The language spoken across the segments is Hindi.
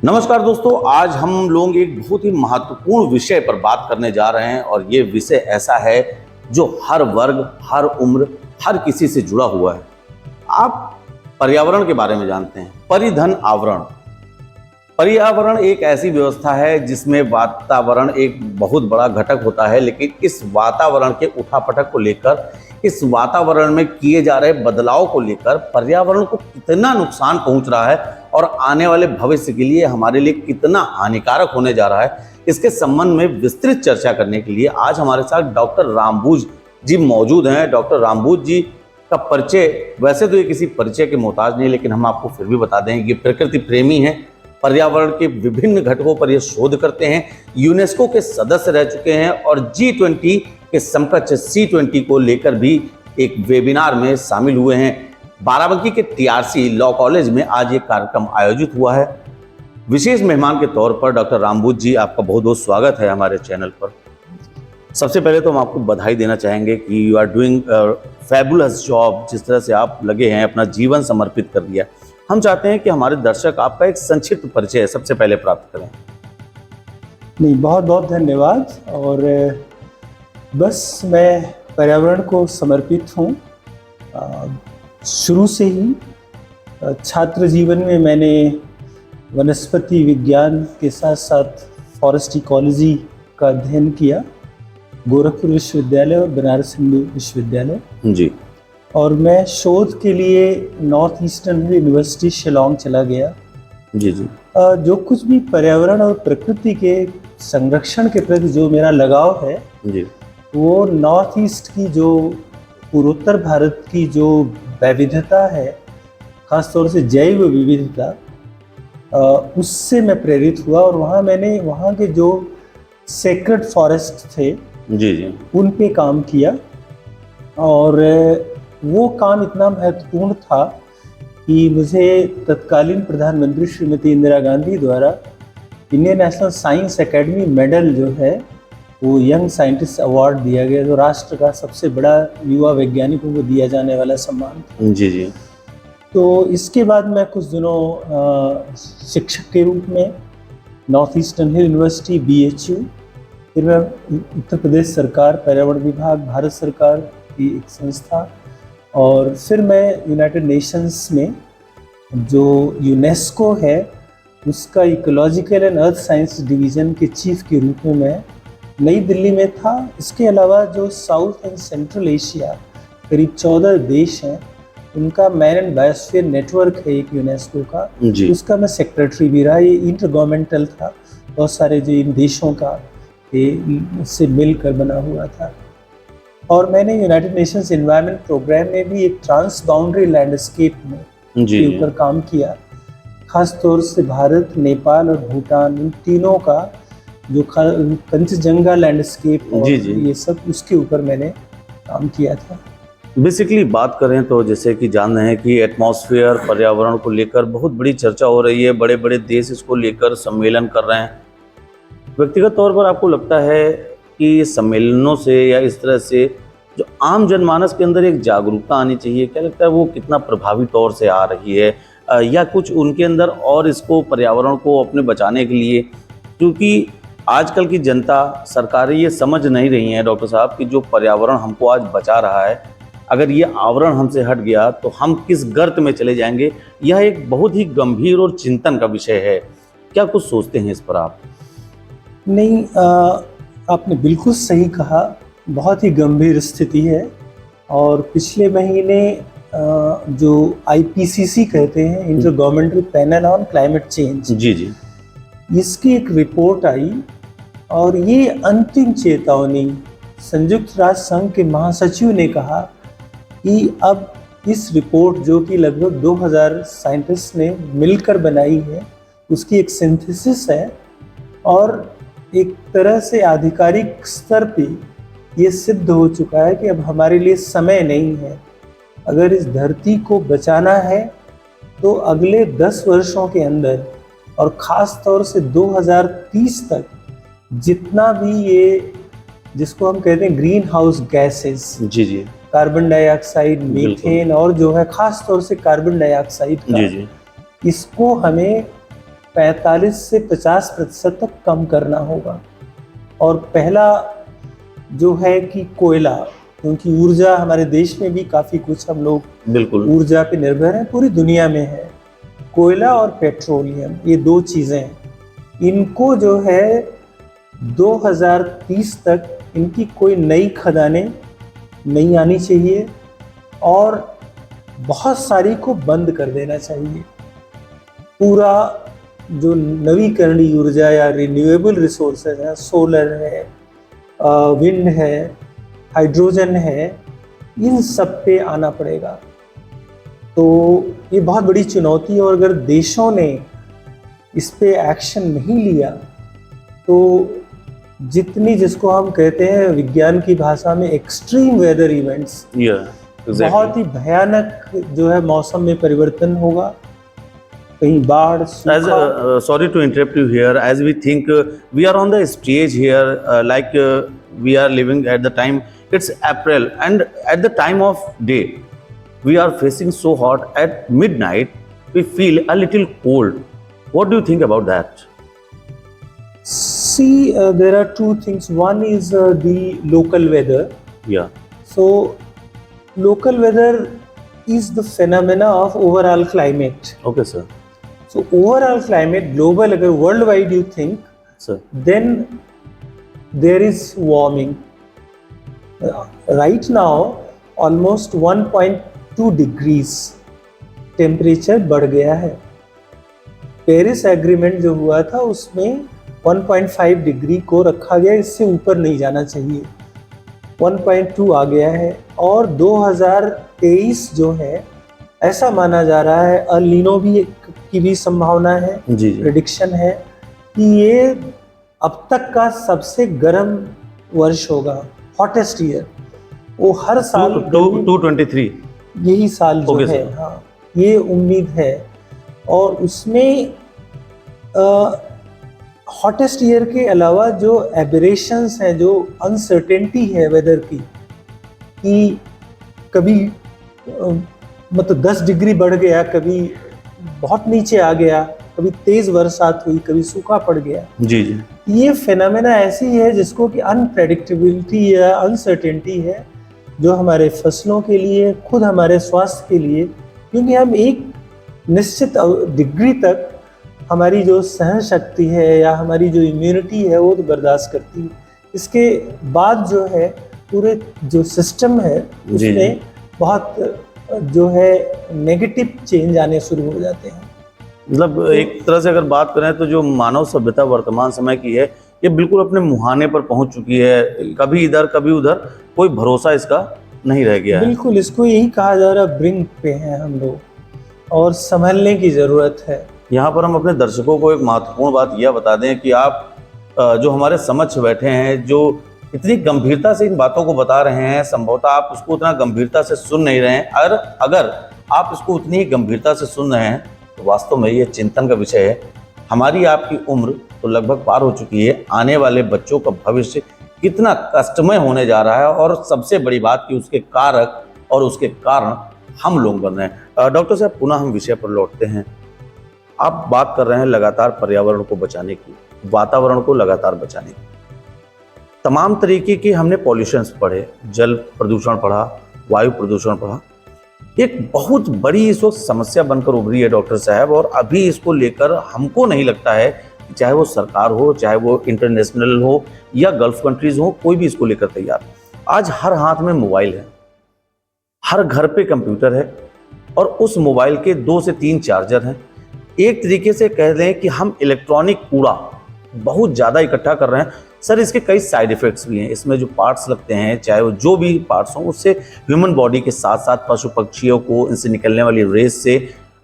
नमस्कार दोस्तों, आज हम लोग एक बहुत ही महत्वपूर्ण विषय पर बात करने जा रहे हैं और ये विषय ऐसा है जो हर वर्ग, हर उम्र, हर किसी से जुड़ा हुआ है। आप पर्यावरण के बारे में जानते हैं। परिधन आवरण। पर्यावरण एक ऐसी व्यवस्था है जिसमें वातावरण एक बहुत बड़ा घटक होता है, लेकिन इस वातावरण के उठापटक को लेकर, इस वातावरण में किए जा रहे बदलाव को लेकर पर्यावरण को कितना नुकसान पहुंच रहा है और आने वाले भविष्य के लिए हमारे लिए कितना हानिकारक होने जा रहा है, इसके संबंध में विस्तृत चर्चा करने के लिए आज हमारे साथ डॉक्टर रामबुज जी मौजूद हैं। डॉक्टर रामबुज जी का परिचय, वैसे तो ये किसी परिचय के मोहताज नहीं, लेकिन हम आपको फिर भी बता दें कि प्रकृति प्रेमी हैं, पर्यावरण के विभिन्न घटकों पर ये शोध करते हैं, यूनेस्को के सदस्य रह चुके हैं और G20 के समकक्ष C20 को लेकर भी एक वेबिनार में शामिल हुए हैं। बाराबंकी के TRC लॉ कॉलेज में आज ये कार्यक्रम आयोजित हुआ है। विशेष मेहमान के तौर पर डॉक्टर रामबुज जी, आपका बहुत बहुत स्वागत है हमारे चैनल पर। सबसे पहले तो हम आपको बधाई देना चाहेंगे कि you are doing fabulous job. जिस तरह से आप लगे हैं, अपना जीवन समर्पित कर दिया। हम चाहते हैं कि हमारे दर्शक आपका एक संक्षिप्त परिचय सबसे पहले प्राप्त करें। नहीं, बहुत बहुत धन्यवाद। और बस मैं पर्यावरण को समर्पित हूँ। शुरू से ही छात्र जीवन में मैंने वनस्पति विज्ञान के साथ साथ फॉरेस्ट इकोलॉजी का अध्ययन किया, गोरखपुर विश्वविद्यालय और बनारस हिंदू विश्वविद्यालय जी। और मैं शोध के लिए नॉर्थ ईस्टर्न यूनिवर्सिटी शिलोंग चला गया जी। जो कुछ भी पर्यावरण और प्रकृति के संरक्षण के प्रति जो मेरा लगाव है जी, वो नॉर्थ ईस्ट की जो पूर्वोत्तर भारत की जो विविधता है, खासतौर से जैव विविधता, उससे मैं प्रेरित हुआ। और वहाँ के जो सेक्रेड फॉरेस्ट थे जी, उन पे काम किया। और वो काम इतना महत्वपूर्ण था कि मुझे तत्कालीन प्रधानमंत्री श्रीमती इंदिरा गांधी द्वारा Indian national science academy medal जो है, वो यंग साइंटिस्ट अवार्ड दिया गया, जो राष्ट्र का सबसे बड़ा युवा वैज्ञानिकों को दिया जाने वाला सम्मान था जी। तो इसके बाद मैं कुछ दिनों शिक्षक के रूप में नॉर्थ ईस्टर्न यूनिवर्सिटी BHU, फिर मैं उत्तर प्रदेश सरकार पर्यावरण विभाग, भारत सरकार की एक संस्था, और फिर मैं यूनाइटेड नेशंस में जो यूनेस्को है उसका ecological and earth science division के चीफ के रूप में मैं नई दिल्ली में था। इसके अलावा जो साउथ एंड सेंट्रल एशिया करीब 14 देश हैं, उनका मैन एंड बायोस्फीयर नेटवर्क है एक यूनेस्को का, उसका मैं सेक्रेटरी भी रहा। ये इंटर गवर्नमेंटल था, बहुत सारे जो इन देशों का से मिलकर बना हुआ था। और मैंने यूनाइटेड नेशंस एनवायरनमेंट प्रोग्राम में भी एक ट्रांस बाउंड्री लैंडस्केप में के ऊपर काम किया, खास तौर से भारत, नेपाल और भूटान, इन तीनों का जो कंचनजंगा लैंडस्केप और ये सब, उसके ऊपर मैंने काम किया था। बेसिकली बात करें तो जैसे कि जान रहे हैं कि एटमॉस्फेयर, पर्यावरण को लेकर बहुत बड़ी चर्चा हो रही है, बड़े बड़े देश इसको लेकर सम्मेलन कर रहे हैं। व्यक्तिगत तौर पर आपको लगता है कि सम्मेलनों से या इस तरह से जो आम जनमानस के अंदर एक जागरूकता आनी चाहिए, क्या लगता है वो कितना प्रभावी तौर से आ रही है, या कुछ उनके अंदर और इसको पर्यावरण को अपने बचाने के लिए, क्योंकि आजकल की जनता, सरकारें ये समझ नहीं रही हैं डॉक्टर साहब कि जो पर्यावरण हमको आज बचा रहा है, अगर ये आवरण हमसे हट गया तो हम किस गर्त में चले जाएंगे। यह एक बहुत ही गंभीर और चिंतन का विषय है। क्या कुछ सोचते हैं इस पर आप? नहीं, आपने बिल्कुल सही कहा, बहुत ही गंभीर स्थिति है। और पिछले महीने जो IPCC कहते हैं, intergovernmental panel on climate change जी, इसकी एक रिपोर्ट आई और ये अंतिम चेतावनी, संयुक्त राष्ट्र संघ के महासचिव ने कहा कि अब इस रिपोर्ट, जो कि लगभग 2000 साइंटिस्ट ने मिलकर बनाई है, उसकी एक सिंथेसिस है और एक तरह से आधिकारिक स्तर पे ये सिद्ध हो चुका है कि अब हमारे लिए समय नहीं है। अगर इस धरती को बचाना है तो अगले 10 वर्षों के अंदर, और ख़ास तौर से 2030 तक, जितना भी ये जिसको हम कहते हैं ग्रीन हाउस गैसेस जी, कार्बन डाइऑक्साइड, मीथेन और जो है ख़ास तौर से कार्बन डाइऑक्साइड का, इसको हमें 45 से 50% तक कम करना होगा। और पहला जो है कि कोयला, क्योंकि ऊर्जा हमारे देश में भी काफ़ी कुछ हम लोग बिल्कुल ऊर्जा पे निर्भर हैं, पूरी दुनिया में है। कोयला और पेट्रोलियम, ये दो चीज़ें, इनको जो है 2030 तक इनकी कोई नई खदानें नहीं आनी चाहिए और बहुत सारी को बंद कर देना चाहिए। पूरा जो नवीकरणीय ऊर्जा या रिन्यूएबल रिसोर्सेज हैं, सोलर है, विंड है, हाइड्रोजन है, इन सब पे आना पड़ेगा। तो ये बहुत बड़ी चुनौती है और अगर देशों ने इस पे एक्शन नहीं लिया तो जितनी, जिसको हम कहते हैं विज्ञान की भाषा में एक्सट्रीम वेदर इवेंट्स, बहुत ही भयानक जो है मौसम में परिवर्तन होगा, कहीं बाढ़, सूखा। Sorry to interrupt you here, as we think we are on the stage here, like we are living at the time, it's April, and at the time of day we are facing so hot. At midnight we feel a little cold. What do you think about that? See, there are two things. One is the local weather. Yeah. So local weather is the phenomena of overall climate. Okay, sir. So overall climate, global, अगर worldwide you think, Sir. then there is warming. Right now, almost 1.2 degrees temperature बढ़ गया है। पेरिस एग्रीमेंट जो हुआ था उसमें 1.5 डिग्री को रखा गया, इससे ऊपर नहीं जाना चाहिए। 1.2 आ गया है और 2023 जो है ऐसा माना जा रहा है, अल नीनो भी की भी संभावना है, प्रेडिक्शन है कि ये अब तक का सबसे गर्म वर्ष होगा, हॉटेस्ट ईयर। वो हर साल 223 यही साल जो है, हाँ, ये उम्मीद है। और उसमें हॉटेस्ट ईयर के अलावा जो एबरेशंस हैं, जो अनसर्टेनिटी है वेदर की, कि कभी मतलब 10 डिग्री बढ़ गया, कभी बहुत नीचे आ गया, कभी तेज बरसात हुई, कभी सूखा पड़ गया। जी जी, ये फेनोमेना ऐसी है जिसको कि अनप्रेडिक्टेबिलिटी या अनसर्टेनिटी है, जो हमारे फसलों के लिए, खुद हमारे स्वास्थ्य के लिए, क्योंकि हम एक निश्चित डिग्री तक हमारी जो सहन शक्ति है या हमारी जो इम्यूनिटी है वो तो बर्दाश्त करती है, इसके बाद जो है पूरे जो सिस्टम है उसमें बहुत जो है नेगेटिव चेंज आने शुरू हो जाते हैं। मतलब एक तरह से अगर बात करें तो जो मानव सभ्यता वर्तमान समय की है, ये बिल्कुल अपने मुहाने पर पहुंच चुकी है। कभी इधर कभी उधर, कोई भरोसा इसका नहीं रह गया है। बिल्कुल, इसको यही कहा जा रहा है, ब्रिंक पे हैं हम लोग और संभलने की ज़रूरत है। यहाँ पर हम अपने दर्शकों को एक महत्वपूर्ण बात यह बता दें कि आप जो हमारे समक्ष बैठे हैं, जो इतनी गंभीरता से इन बातों को बता रहे हैं, संभवतः आप उसको उतना गंभीरता से सुन नहीं रहे हैं। अगर आप इसको उतनी ही गंभीरता से सुन रहे हैं तो वास्तव में ये चिंतन का विषय है। हमारी आपकी उम्र तो लगभग पार हो चुकी है, आने वाले बच्चों का भविष्य कितना कष्टमय होने जा रहा है, और सबसे बड़ी बात कि उसके कारक और उसके कारण हम लोग बन रहे हैं। डॉक्टर साहब, पुनः हम विषय पर लौटते हैं। आप बात कर रहे हैं लगातार पर्यावरण को बचाने की, वातावरण को लगातार बचाने की। तमाम तरीके के हमने पॉल्यूशंस पढ़े, जल प्रदूषण पढ़ा, वायु प्रदूषण पढ़ा। एक बहुत बड़ी इस वक्त समस्या बनकर उभरी है डॉक्टर साहब, और अभी इसको लेकर हमको नहीं लगता है कि चाहे वो सरकार हो, चाहे वो इंटरनेशनल हो या गल्फ कंट्रीज हो, कोई भी इसको लेकर तैयार। आज हर हाथ में मोबाइल है, हर घर पे कंप्यूटर है, और उस मोबाइल के 2 से 3 चार्जर हैं। एक तरीके से कह लें कि हम इलेक्ट्रॉनिक कूड़ा बहुत ज़्यादा इकट्ठा कर रहे हैं। सर, इसके कई साइड इफ़ेक्ट्स भी हैं। इसमें जो पार्ट्स लगते हैं, चाहे वो जो भी पार्ट्स हों, उससे ह्यूमन बॉडी के साथ साथ पशु पक्षियों को, इनसे निकलने वाली रेस से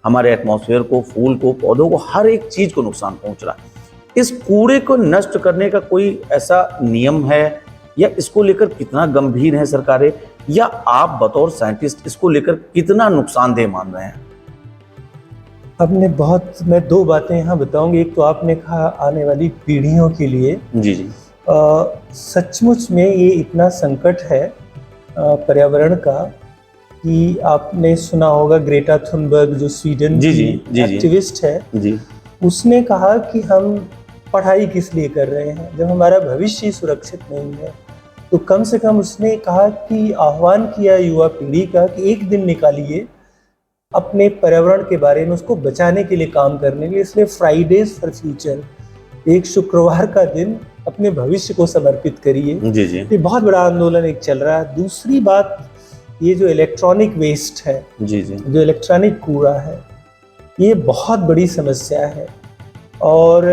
हमारे एटमॉस्फेयर को, फूल को, पौधों को, हर एक चीज़ को नुकसान पहुंच रहा है। इस कूड़े को नष्ट करने का कोई ऐसा नियम है, या इसको लेकर कितना गंभीर है सरकारें, या आप बतौर साइंटिस्ट इसको लेकर कितना नुकसानदेह मान रहे हैं? मैं 2 बातें यहाँ बताऊंगी। एक तो आपने कहा आने वाली पीढ़ियों के लिए। जी जी, सचमुच में ये इतना संकट है पर्यावरण का कि आपने सुना होगा ग्रेटा थुनबर्ग, जो स्वीडन की एक्टिविस्ट है, उसने कहा कि हम पढ़ाई किस लिए कर रहे हैं जब हमारा भविष्य सुरक्षित नहीं है। तो कम से कम उसने कहा कि आह्वान किया युवा पीढ़ी का कि एक दिन निकालिए अपने पर्यावरण के बारे में, उसको बचाने के लिए काम करने के लिए। इसलिए फ्राइडेज फॉर फ्यूचर, एक शुक्रवार का दिन अपने भविष्य को समर्पित करिए। जी जी ये बहुत बड़ा आंदोलन एक चल रहा है। दूसरी बात, ये जो इलेक्ट्रॉनिक वेस्ट है, जी जी जो इलेक्ट्रॉनिक कूड़ा है, ये बहुत बड़ी समस्या है। और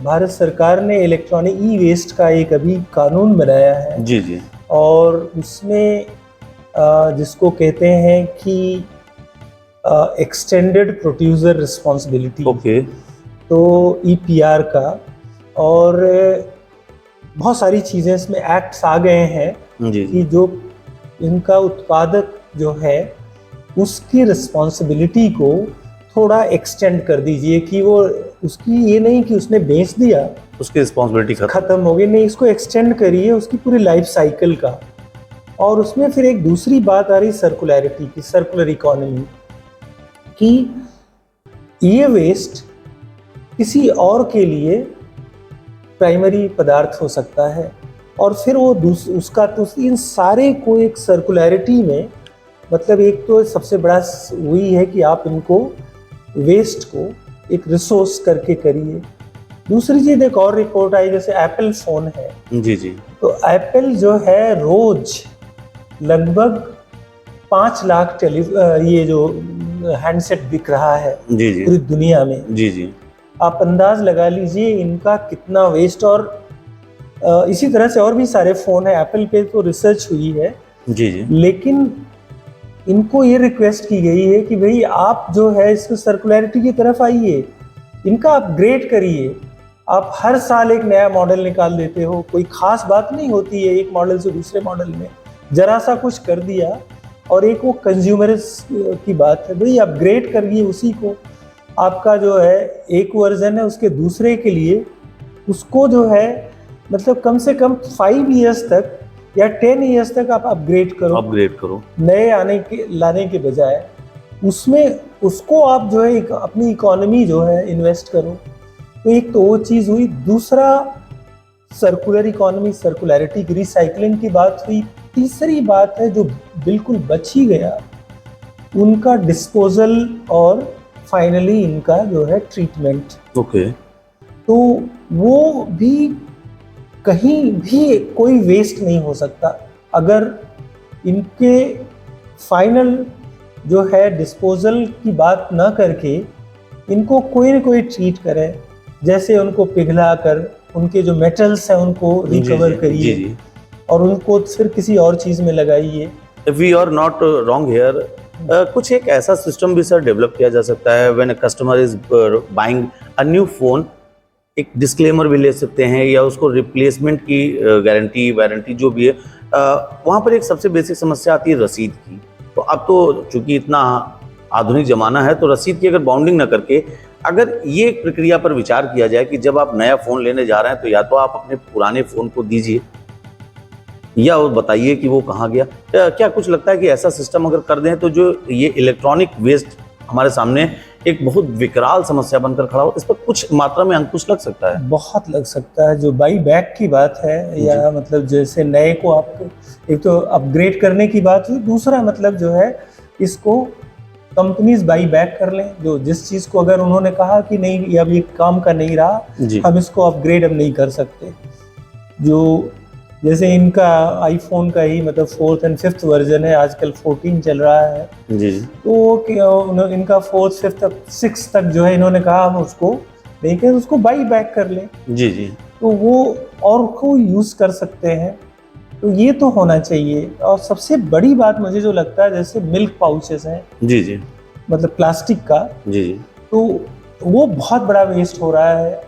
भारत सरकार ने इलेक्ट्रॉनिक ई वेस्ट का एक अभी कानून बनाया है। जी जी और उसमें जिसको कहते हैं कि एक्सटेंडेड प्रोड्यूसर रिस्पॉन्सिबिलिटी, ओके तो EPR का, और बहुत सारी चीज़ें इसमें एक्ट्स आ गए हैं जी कि जो इनका उत्पादक जो है उसकी रिस्पॉन्सिबिलिटी को थोड़ा एक्सटेंड कर दीजिए कि वो उसकी ये नहीं कि उसने बेच दिया उसकी रिस्पॉन्सिबिलिटी खत्म हो गई, नहीं, इसको एक्सटेंड करिए उसकी पूरी लाइफ साइकिल का। और उसमें फिर एक दूसरी बात आ रही सर्कुलैरिटी की, सर्कुलर इकोनॉमी कि ये वेस्ट किसी और के लिए प्राइमरी पदार्थ हो सकता है और फिर वो उसका तो इन सारे को एक सर्कुलैरिटी में, मतलब एक तो सबसे बड़ा वही है कि आप इनको वेस्ट को एक रिसोर्स करके करिए। दूसरी चीज, एक और रिपोर्ट आई, जैसे एप्पल फोन है, जी जी तो एप्पल जो है रोज लगभग 5 लाख ये जो हैंडसेट बिक रहा है जी जी पूरी दुनिया में। जी जी आप अंदाज लगा लीजिए इनका कितना वेस्ट। और इसी तरह से और भी सारे फोन है, एप्पल पे तो रिसर्च हुई है, जी जी लेकिन इनको ये रिक्वेस्ट की गई है कि भाई आप जो है इसको सर्कुलैरिटी की तरफ आइए, इनका अपग्रेड करिए। आप हर साल एक नया मॉडल निकाल देते हो, कोई खास बात नहीं होती है एक मॉडल से दूसरे मॉडल में, जरा सा कुछ कर दिया। और एक वो कंज्यूमर्स की बात है, भाई अपग्रेड करिए उसी को। आपका जो है एक वर्जन है, उसके दूसरे के लिए उसको जो है मतलब कम से कम 5 इयर्स तक या 10 इयर्स तक आप अपग्रेड करो नए लाने के बजाय। उसमें उसको आप जो है अपनी इकोनॉमी जो है इन्वेस्ट करो। तो एक तो वो चीज़ हुई। दूसरा, सर्कुलर इकोनॉमी, सर्कुलैरिटी की, रिसाइकलिंग की बात हुई। तीसरी बात है जो बिल्कुल बच ही गया, उनका डिस्पोजल और फाइनली इनका जो है ट्रीटमेंट। ओके तो वो भी कहीं भी कोई वेस्ट नहीं हो सकता अगर इनके फाइनल जो है डिस्पोजल की बात ना करके इनको कोई ना कोई ट्रीट करे। जैसे उनको पिघला कर उनके जो मेटल्स हैं उनको रिकवर करिए और उनको फिर किसी और चीज़ में लगाइए। If we are not wrong here, कुछ एक ऐसा सिस्टम भी सर डेवलप किया जा सकता है when a customer is buying a new phone, एक डिस्क्लेमर भी ले सकते हैं या उसको रिप्लेसमेंट की गारंटी वारंटी जो भी है। वहाँ पर एक सबसे बेसिक समस्या आती है रसीद की। तो अब तो चूंकि इतना आधुनिक ज़माना है तो रसीद की अगर बाउंडिंग ना करके अगर ये प्रक्रिया पर विचार किया जाए कि जब आप नया फ़ोन लेने जा रहे हैं तो या तो आप अपने पुराने फ़ोन को दीजिए या वो बताइए कि वो कहाँ गया। क्या कुछ लगता है कि ऐसा सिस्टम अगर कर दें तो जो ये इलेक्ट्रॉनिक वेस्ट हमारे सामने एक बहुत विकराल समस्या बनकर खड़ा हो, इस पर कुछ मात्रा में अंकुश लग सकता है? बहुत लग सकता है। जो बाई बैक की बात है या मतलब जैसे नए को आप एक तो अपग्रेड करने की बात हुई, दूसरा मतलब जो है इसको कंपनीज बाई बैक कर लें। जो जिस चीज़ को अगर उन्होंने कहा कि नहीं अब ये काम का नहीं रहा, हम इसको अपग्रेड अब नहीं कर सकते। जो जैसे इनका आईफोन का ही मतलब 4th and 5th वर्जन है, आजकल 14 चल रहा है जी। तो इनका 4th 5th तक 6 तक जो है इन्होंने कहा हम उसको नहीं कर, उसको बाई बैक कर लें जी जी, तो वो और को यूज़ कर सकते हैं। तो ये तो होना चाहिए। और सबसे बड़ी बात मुझे जो लगता है जैसे मिल्क पाउचेस हैं जी जी, मतलब प्लास्टिक का जी जी, तो वो बहुत बड़ा वेस्ट हो रहा है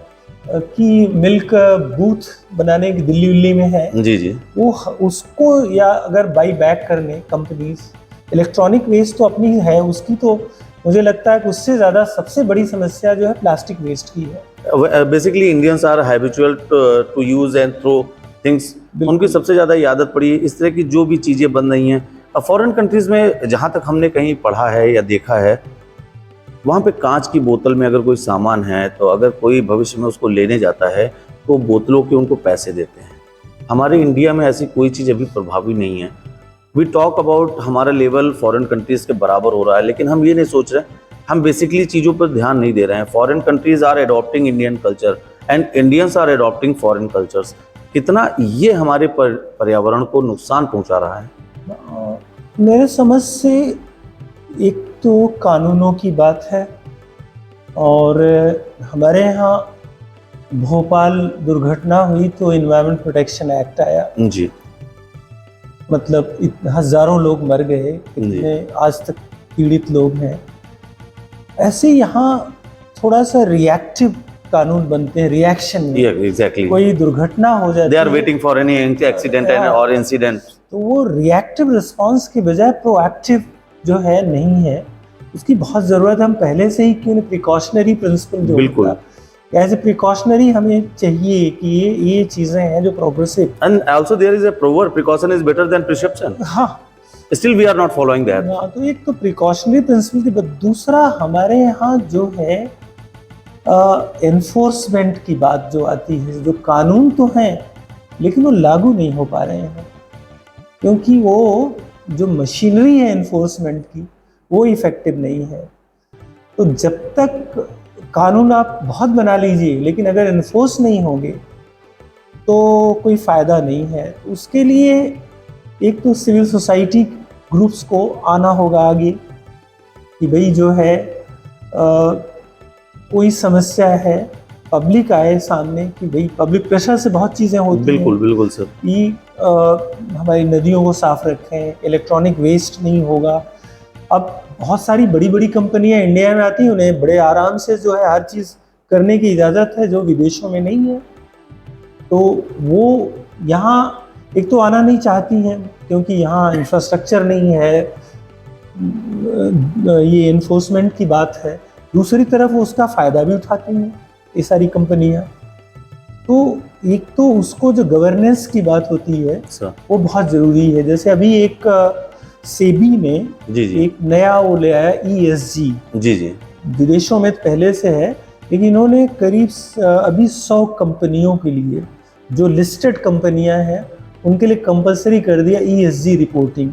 कि मिल्क बूथ बनाने की दिल्ली में है जी जी, वो उसको या अगर बाई बैक करने कंपनीज, इलेक्ट्रॉनिक वेस्ट तो अपनी है उसकी, तो मुझे लगता है कि उससे ज़्यादा सबसे बड़ी समस्या जो है प्लास्टिक वेस्ट की है। Basically Indians are habitual to use and throw things, उनकी सबसे ज़्यादा ये आदत पड़ी है इस तरह की जो भी चीज़ें बन रही हैं। फॉरेन कंट्रीज़ में जहाँ तक हमने कहीं पढ़ा है या देखा है वहाँ पे कांच की बोतल में अगर कोई सामान है तो अगर कोई भविष्य में उसको लेने जाता है तो बोतलों के उनको पैसे देते हैं। हमारे इंडिया में ऐसी कोई चीज़ अभी प्रभावी नहीं है। वी टॉक अबाउट हमारा लेवल फॉरेन कंट्रीज़ के बराबर हो रहा है, लेकिन हम ये नहीं सोच रहे, हम बेसिकली चीज़ों पर ध्यान नहीं दे रहे हैं। Foreign countries are adopting Indian culture and Indians are adopting foreign cultures. कितना ये हमारे पर्यावरण को नुकसान पहुंचा रहा है? मेरे समझ से एक तो कानूनों की बात है, और हमारे यहाँ भोपाल दुर्घटना हुई तो एनवायरमेंट प्रोटेक्शन एक्ट आया जी। मतलब हजारों लोग मर गए, इतने आज तक पीड़ित लोग हैं। ऐसे यहाँ थोड़ा सा रिएक्टिव कानून बनते हैं, रिएक्शन में। एग्जैक्टली। कोई दुर्घटना हो जाती है, they are waiting for any accident और इंसिडेंट, तो वो रिएक्टिव रिस्पांस के बजाय प्रोएक्टिव जो है नहीं है, उसकी बहुत ज़रूरत है। हम पहले से ही क्यों प्रिकॉशनरी प्रिंसिपल जो बिल्कुल एज ए प्रिकॉशनरी हमें चाहिए कि ये चीज़ें हैं जो progressive. And also there is a proverb, precaution is better than prescription. हाँ, still we are not following that. तो एक तो प्रिकॉशनरी प्रिंसिपल के बाद दूसरा हमारे यहाँ जो है एनफोर्समेंट की बात जो आती है, जो कानून तो हैं लेकिन वो लागू नहीं हो पा रहे हैं, क्योंकि वो जो मशीनरी है एनफोर्समेंट की वो इफेक्टिव नहीं है। तो जब तक कानून आप बहुत बना लीजिए लेकिन अगर एनफोर्स नहीं होंगे तो कोई फ़ायदा नहीं है। उसके लिए एक तो सिविल सोसाइटी ग्रुप्स को आना होगा आगे कि भाई जो है कोई समस्या है, पब्लिक आए सामने कि भाई पब्लिक प्रेशर से बहुत चीज़ें होती बिल्कुल हैं। बिल्कुल सर। कि हमारी नदियों को साफ रखें, इलेक्ट्रॉनिक वेस्ट नहीं होगा। अब बहुत सारी बड़ी बड़ी कंपनियां इंडिया में आती हैं, उन्हें बड़े आराम से जो है हर चीज़ करने की इजाज़त है जो विदेशों में नहीं है। तो वो यहाँ एक तो आना नहीं चाहती हैं क्योंकि यहाँ इंफ्रास्ट्रक्चर नहीं है, ये इन्फोर्समेंट की बात है। दूसरी तरफ वो उसका फ़ायदा भी उठाती हैं ये सारी कंपनियां। तो एक तो उसको जो गवर्नेंस की बात होती है वो बहुत ज़रूरी है। जैसे अभी एक सेबी ने जी एक नया वो ले आया ESG। जी जी। विदेशों में पहले से है, लेकिन इन्होंने करीब अभी 100 कंपनियों के लिए जो लिस्टेड कंपनियां हैं उनके लिए कंपलसरी कर दिया ESG रिपोर्टिंग,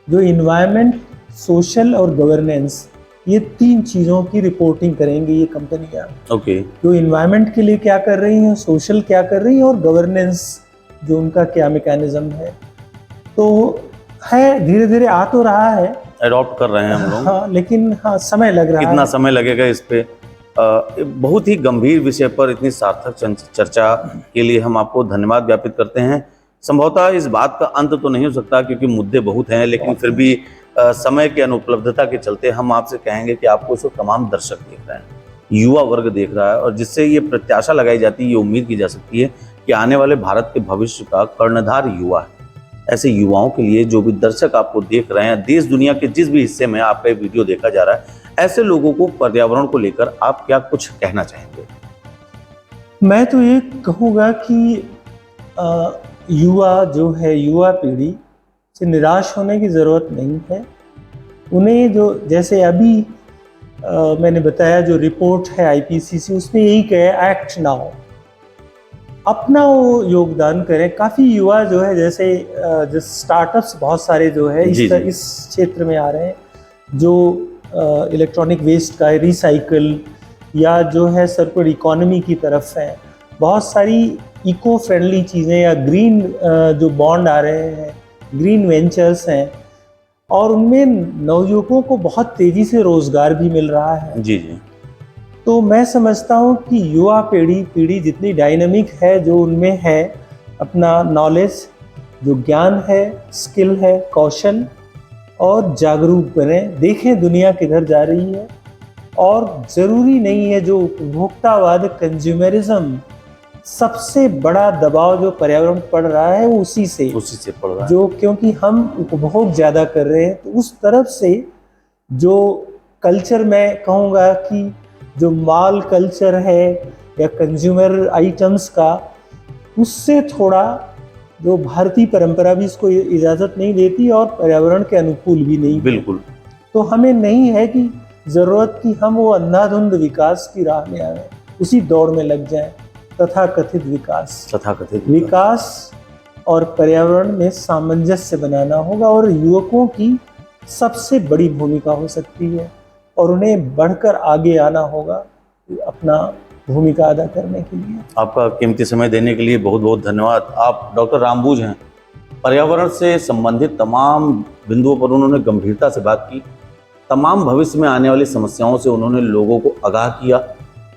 जो इन्वायरमेंट, सोशल और गवर्नेंस, ये 3 चीज़ों की रिपोर्टिंग करेंगी ये कंपनियां। ओके। जो इन्वायरमेंट के लिए क्या कर रही हैं, सोशल क्या कर रही हैं और गवर्नेंस जो उनका क्या मैकेनिज्म है। तो है, धीरे धीरे आ तो रहा है, अडॉप्ट कर रहे हैं हम लोग। हाँ, लेकिन हाँ समय लग रहा है। कितना समय लगेगा इस पे? बहुत ही गंभीर विषय पर इतनी सार्थक चर्चा के लिए हम आपको धन्यवाद ज्ञापित करते हैं। संभवतः इस बात का अंत तो नहीं हो सकता क्योंकि मुद्दे बहुत हैं, लेकिन फिर भी समय की अनुपलब्धता के चलते हम आपसे कहेंगे कि आपको इसको तमाम दर्शक देख रहे हैं, युवा वर्ग देख रहा है, और जिससे ये प्रत्याशा लगाई जाती है, ये उम्मीद की जा सकती है कि आने वाले भारत के भविष्य का कर्णधार युवा है। ऐसे युवाओं के लिए जो भी दर्शक आपको देख रहे हैं, देश दुनिया के जिस भी हिस्से में आपका वीडियो देखा जा रहा है, ऐसे लोगों को पर्यावरण को लेकर आप क्या कुछ कहना चाहेंगे? मैं तो ये कहूँगा कि युवा जो है, युवा पीढ़ी से निराश होने की ज़रूरत नहीं है। उन्हें जो जैसे अभी मैंने बताया जो रिपोर्ट है IPCC, उसमें यही कहे एक्ट नाउ, अपना वो योगदान करें। काफ़ी युवा जो है जैसे जो स्टार्टअप्स बहुत सारे जो है इस क्षेत्र में आ रहे हैं, जो इलेक्ट्रॉनिक वेस्ट का रिसाइकल या जो है सर्कुलर इकोनॉमी की तरफ है। बहुत सारी इको फ्रेंडली चीज़ें या ग्रीन जो बॉन्ड आ रहे हैं, ग्रीन वेंचर्स हैं, और उनमें नवयुवकों को बहुत तेज़ी से रोज़गार भी मिल रहा है। जी जी। तो मैं समझता हूँ कि युवा पीढ़ी जितनी डायनामिक है, जो उनमें है अपना नॉलेज, जो ज्ञान है, स्किल है, कौशल, और जागरूक बने, देखें दुनिया किधर जा रही है। और ज़रूरी नहीं है जो उपभोक्तावाद, कंज्यूमरिज्म, सबसे बड़ा दबाव जो पर्यावरण पड़ रहा है वो उसी से पड़ रहा है, जो क्योंकि हम उपभोग ज़्यादा कर रहे हैं। तो उस तरफ से जो कल्चर, मैं कहूँगा कि जो माल कल्चर है या कंज्यूमर आइटम्स का, उससे थोड़ा जो भारतीय परंपरा भी इसको इजाज़त नहीं देती और पर्यावरण के अनुकूल भी नहीं। बिल्कुल। तो हमें नहीं है कि जरूरत कि हम वो अंधाधुंध विकास की राह में आए, उसी दौड़ में लग जाएं। तथाकथित विकास और पर्यावरण में सामंजस्य बनाना होगा और युवकों की सबसे बड़ी भूमिका हो सकती है और उन्हें बढ़कर आगे आना होगा अपना भूमिका अदा करने के लिए। आपका कीमती समय देने के लिए बहुत बहुत धन्यवाद। आप डॉक्टर रामबुज हैं। पर्यावरण से संबंधित तमाम बिंदुओं पर उन्होंने गंभीरता से बात की, तमाम भविष्य में आने वाली समस्याओं से उन्होंने लोगों को आगाह किया।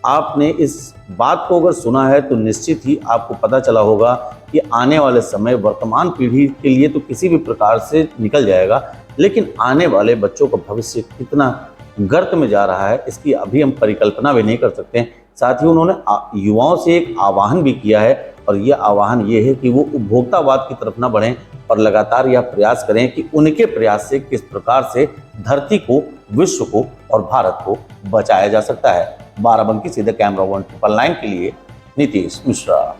आपने इस बात को अगर सुना है तो निश्चित ही आपको पता चला होगा कि आने वाले समय वर्तमान पीढ़ी के लिए तो किसी भी प्रकार से निकल जाएगा, लेकिन आने वाले बच्चों का भविष्य कितना गर्त में जा रहा है इसकी अभी हम परिकल्पना भी नहीं कर सकते हैं। साथ ही उन्होंने युवाओं से एक आह्वान भी किया है और यह आह्वान ये है कि वो उपभोक्तावाद की तरफ न बढ़ें और लगातार यह प्रयास करें कि उनके प्रयास से किस प्रकार से धरती को, विश्व को और भारत को बचाया जा सकता है। बाराबंकी से कैमरा 199 के लिए नीतीश मिश्रा।